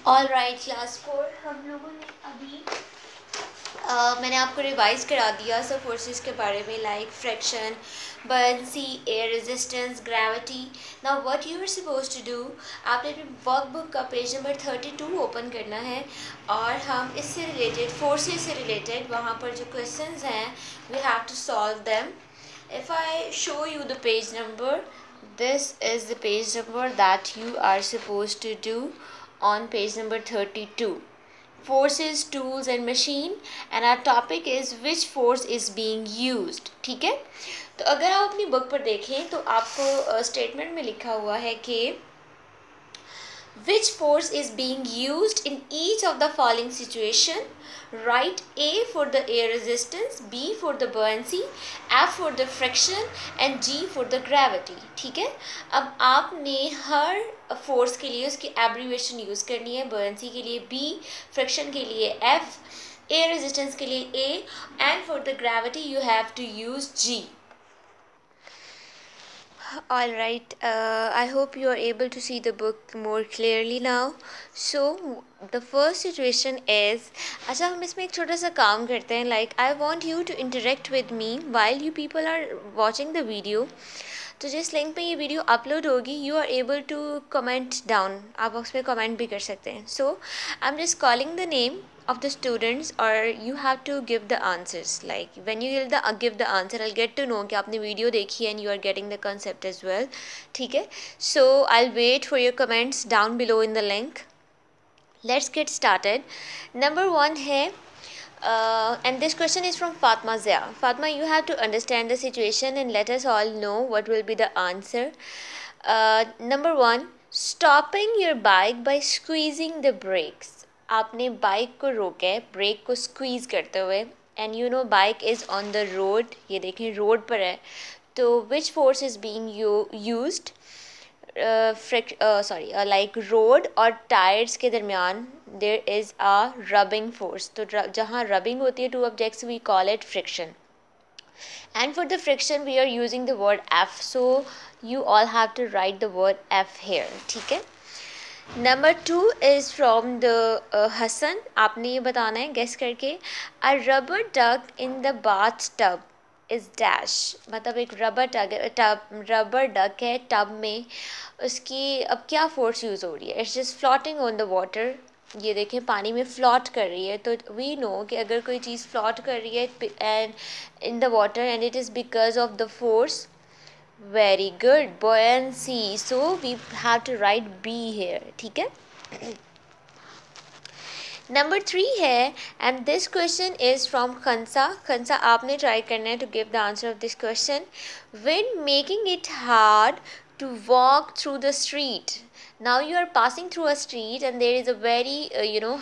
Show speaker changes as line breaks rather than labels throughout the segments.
All right class 4 हम लोगों ने अभी मैंने आपको रिवाइज करा दिया सब फोर्सेस के बारे में, like friction, buoyancy, air resistance, gravity. Now what you are suppose to do, आपने अपनी वर्कबुक का पेज नंबर 32 ओपन करना है और हम इससे रिलेटेड, फोर्सेस से रिलेटेड वहाँ पर जो क्वेश्चंस हैं we have to solve them. If I show you the page number, this is the page number that you are supposed to do on page number 32, forces, tools and machine, and our topic is which force is being used। ठीक है, तो अगर आप अपनी book पर देखें तो आपको स्टेटमेंट में लिखा हुआ है कि which force is being used in each of the following situation. Write A for the air resistance, B for the buoyancy, F for the friction and G for the gravity। ठीक है, अब आपने हर force के लिए उसकी abbreviation use करनी है। buoyancy के लिए B, friction के लिए F, air resistance के लिए A, and for the gravity you have to use G। All right, I hope you are able to see the book more clearly now. So the first situation is, अच्छा हम इसमें एक छोटा सा काम करते हैं, like I want you to interact with me while you people are watching the video। तो जिस लिंक पे ये वीडियो अपलोड होगी you are able to comment down, आप उस पर कमेंट भी कर सकते हैं। So I am just calling the name of the students or you have to give the answers, like when you give the answer I'll get to know कि आपने video देखी and you are getting the concept as well। ठीक है, so I'll wait for your comments down below in the link। Let's get started। number 1 है and this question is from Fatma Zia। Fatma, you have to understand the situation and let us all know what will be the answer। number 1, stopping your bike by squeezing the brakes। आपने bike को रोका है brake को squeeze करते हुए, and you know bike is on the road, ये देखें road पर है, तो which force is being used, like road और टायर्स के दरमियान there is a rubbing force. तो जहाँ रबिंग होती है two objects we call it friction, and for the friction we are using the word F, so you all have to write the word F here। ठीक है, number 2 is from the हसन। आपने ये बताना है guess करके, a rubber duck in the bath tub is dash. मतलब एक रबर डक है टब में, उसकी अब क्या फोर्स यूज़ हो रही है, it's just floating on the water. ये देखें पानी में फ्लॉट कर रही है, तो वी नो कि अगर कोई चीज़ फ्लॉट कर रही है and in the water and it is because of the force, very good, buoyancy, so we have to write B here। ठीक है, नंबर 3 है and this question is from Khansa. Khansa आपने ट्राई करना है to give the answer of this question। when making it hard to walk through the street, now you are passing through a street and there is a very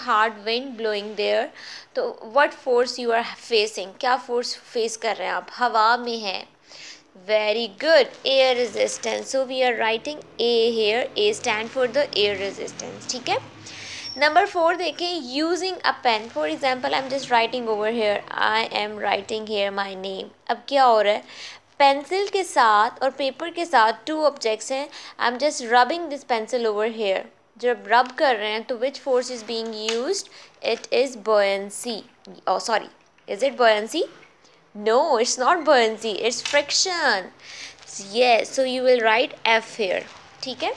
hard wind blowing there, तो what force you are facing, क्या force face कर रहे हैं आप, हवा में है। Very good, air resistance, so we are writing A here, A stand for the air resistance। ठीक है, नंबर 4 देखें, using a pen, for example I'm just writing over here, I am writing here my name। अब क्या हो रहा है, pencil के साथ और पेपर के साथ टू ऑब्जेक्ट्स हैं, आई am just rubbing this pencil over here. जब रब कर रहे हैं तो which force is being used, it is buoyancy, oh sorry, is it buoyancy? No, it's not buoyancy, it's friction। Yes, so you will write F here। ठीक है,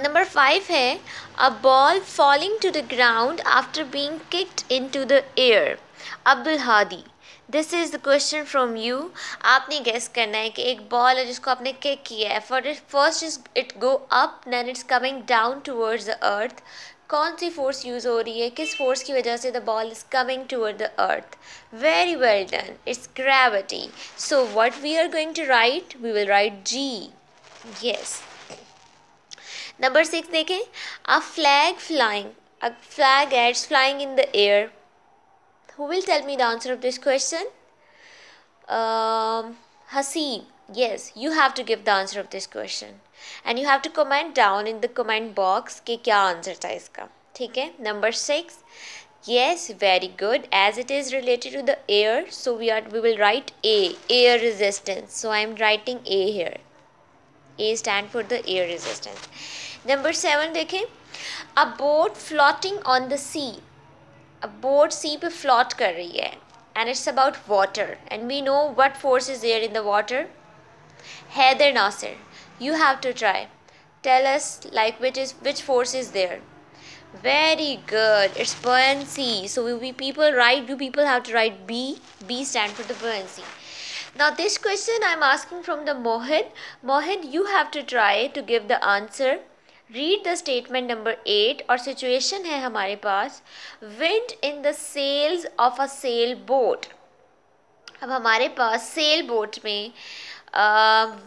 number 5 है, a ball falling to the ground after being kicked into the air। Abdul Hadi, this is the question from you. आपने guess करना है कि एक ball है जिसको आपने किक किया है, first is it go up then it's coming down towards the earth, कौन सी फोर्स यूज़ हो रही है, किस फोर्स की वजह से the ball is coming toward the earth. Very well done, it's gravity. So what we are going to write, we will write G. Yes, number 6 देखें, a flag flying, a flag is flying in the air. Who will tell me the answer of this question? Haseeb, yes, you have to give the answer of this question and you have to comment down in the comment box कि क्या answer था इसका। ठीक है, number 6, yes, very good, as it is related to the air, so we will write A, air resistance, so I am writing A here। A stand for the air resistance. Number 7 देखें, a boat floating on the sea. A boat sea पे float कर रही है and it's about water and we know what force is there in the water. Haider Nasir, you have to try. Tell us like which force is there. Very good. It's buoyancy. So you people have to write B. B stand for the buoyancy. Now this question I'm asking from the Mohit. Mohit, you have to try to give the answer. Read the statement number 8 और situation है हमारे पास wind in the sails of a sailboat. अब हमारे पास sail boat में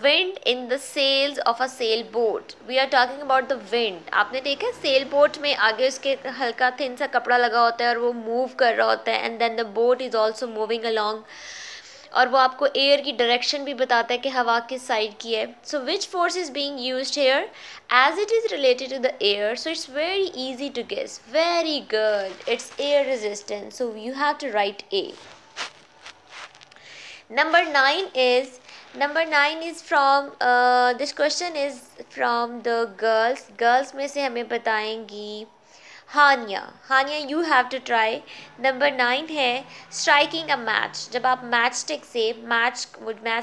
wind in the sails of a sailboat. We are talking about the wind. आपने देखा sail boat में आगे उसके हल्का थिन सा कपड़ा लगा होता है और वो मूव कर रहा होता है and then the boat is also moving along. और वो आपको एयर की डायरेक्शन भी बताता है कि हवा किस साइड की है. So which force is being used here as it is related to the air. So it's very easy to guess. Very good. It's air resistance. So you have to write A. Number 9 is from this question is from the girls. Girls में से हमें बताएंगी Haniya you have to try. Number 9 है striking a match. जब आप match stick से match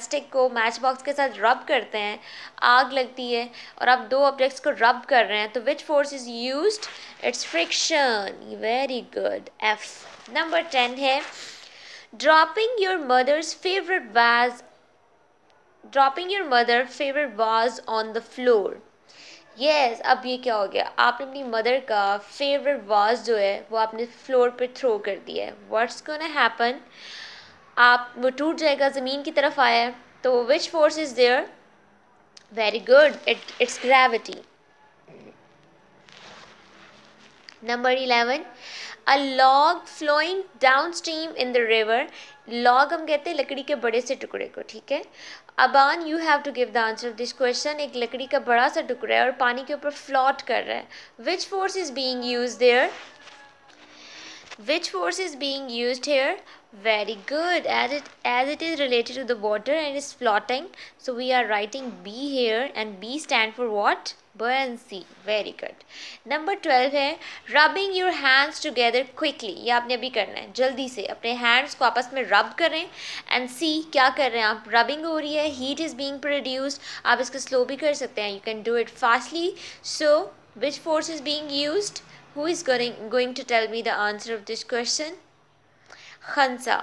stick को match box के साथ रब करते हैं, आग लगती है और आप दो ऑब्जेक्ट्स को रब कर रहे हैं, तो which force is used? It's friction. Very good. F. Number 10 है dropping your mother favorite vase on the floor. Yes, अब ये क्या हो गया? आपने अपनी मदर का फेवरेट वाज जो है वो आपने फ्लोर पे थ्रो कर दिया है. What's gonna happen? वो टूट जाएगा, ज़मीन की तरफ आया है. तो which force is there? Very good. It's gravity. Number 11 a log flowing downstream in the river. log हम कहते हैं लकड़ी के बड़े से टुकड़े को. ठीक है. अबान you have to give the answer of this question. एक लकड़ी का बड़ा सा टुकड़ा है और पानी के ऊपर फ्लोट कर रहा है. Which force is being used there? Which force is being used here? Very good. As it is related to the water and is floating, so we are writing B here and B stand for what? Buoyancy. Very good. Number 12 है rubbing your hands together quickly. ये आपने अभी करना है. जल्दी से अपने hands को आपस में rub करें and see क्या कर रहे हैं आप. rubbing हो रही है, heat is being produced. आप इसको slow भी कर सकते हैं. You can do it fastly. So which force is being used? Who is going to tell me the answer of this question? Khansa.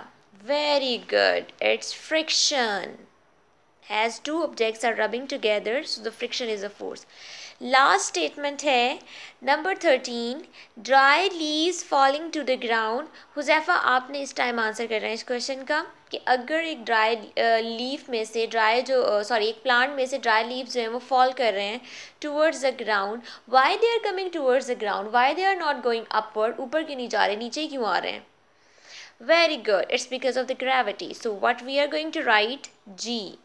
Very good. It's friction. As two objects are rubbing together, so the friction is a force. Last statement है number 13 dry leaves falling to the ground. Huzaifa आपने इस time answer कर रहे हैं इस question का कि अगर एक ड्राई लीफ में से एक प्लांट में से ड्राई लीव्स जो हैं वो फॉल कर रहे हैं towards the ground. Why they are coming towards the ground? Why they are not going upward? ऊपर क्यों नहीं जा रहे, नीचे क्यों आ रहे हैं? Very good. It's because of the gravity. So what we are going to write? G.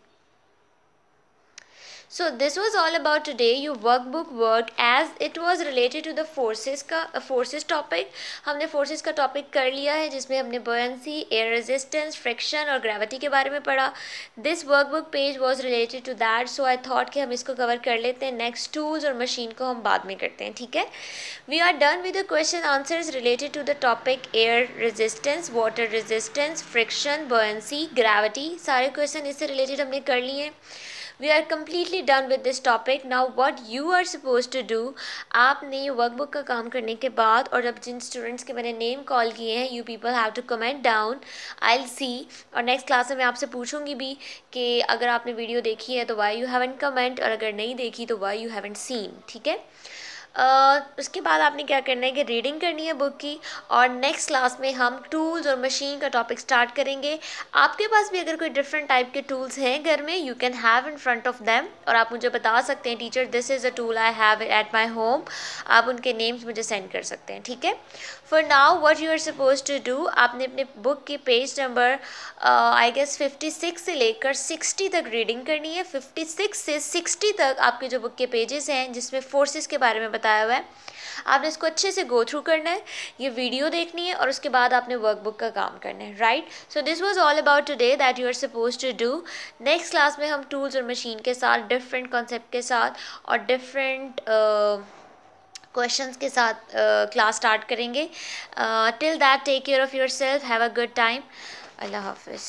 So this was all about today. Your workbook work as it was related to the forces topic. हमने forces का topic कर लिया है जिसमें हमने buoyancy, air resistance, friction और gravity के बारे में पढ़ा. This workbook page was related to that, so I thought कि हम इसको cover कर लेते हैं. Next tools और machine को हम बाद में करते हैं. ठीक है. We are done with the question answers related to the topic air resistance, water resistance, friction, buoyancy, gravity. सारे question इससे related हमने कर लिए हैं. We are completely done with this topic. Now what you are supposed to do, आपने ये workbook का काम करने के बाद और अब जिन स्टूडेंट्स के मैंने नेम कॉल किए हैं, you people have to comment down. I'll see. और नेक्स्ट क्लास में मैं आपसे पूछूंगी भी कि अगर आपने वीडियो देखी है तो why you haven't comment, और अगर नहीं देखी तो why you haven't seen. ठीक है. उसके बाद आपने क्या करना है कि रीडिंग करनी है बुक की, और नेक्स्ट क्लास में हम टूल्स और मशीन का टॉपिक स्टार्ट करेंगे. आपके पास भी अगर कोई डिफरेंट टाइप के टूल्स हैं घर में, you can have in front of them, और आप मुझे बता सकते हैं teacher this is a tool I have at my home. आप उनके नेम्स मुझे सेंड कर सकते हैं. ठीक है. For now what you are suppose to do, आपने अपने बुक की पेज नंबर आई गेस 56 से लेकर 60 तक रीडिंग करनी है. 56 से 60 तक आपके जो बुक के पेजेस हैं जिसमें फोर्सेस के बारे में बताया हुआ है, आपने इसको अच्छे से गो थ्रू करना है, ये वीडियो देखनी है और उसके बाद आपने वर्कबुक का काम करना है, right. So this was all about today that you are suppose to do. Next class में हम टूल्स और मशीन के साथ, डिफरेंट कॉन्सेप्ट के साथ और डिफरेंट क्वेश्चंस के साथ क्लास स्टार्ट करेंगे। Till that take care of yourself, have a good time, अल्लाह हाफिज़।